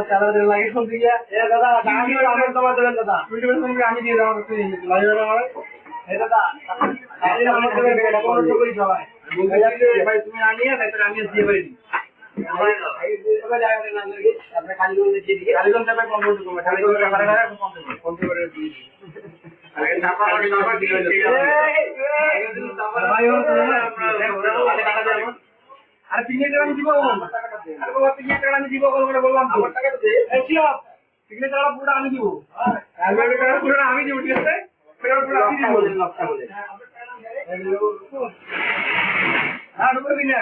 চালা দিন লাগে ফোন দিয়ে দাদা আমি আমার তোমার দেবেন দাদা 20% আমি দিয়ে দাও লাগে না আমার এই দাদা এই আমার দেবেন এটা কোন সবই সবাই বলতে যাচ্ছে ভাই তুমি আনিয়ে তারপরে আমি দিয়ে পারি আপনি খালি বলতে দিয়ে দিই খালি বলতে ভাই 15 টাকা খালি বলতে টাকা টাকা 15 করে দিয়ে আগে টাকা দিয়ে ভাই ওর টাকা দেব আর 3 টাকা আমি দিব আরে বাবা 3 টাকা আমি দিব করে বললাম তো টাকা দে এই শিওর 3 টাকা পুরো আমি দিব আর 2 টাকা পুরো আমি দিব ঠিক আছে ফেরত পুরো আমি দিব বলেন লক্ষটা বলে হ্যাঁ ঢুকে দিন না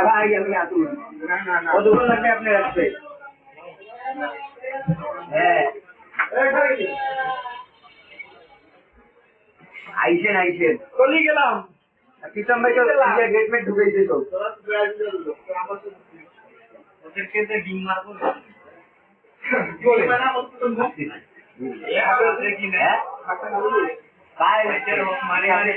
ভাই আমি আতুল কতক্ষণ লাগবে আপনার আসতে হ্যাঁ আইসেন চলি গেলাম প্রীতম ভাই তো গেট মে ঢুকেইছে তো ওদেরকে যে ডিম মারবো কি বলে না মত তো এ হাতে কি না কাই মানে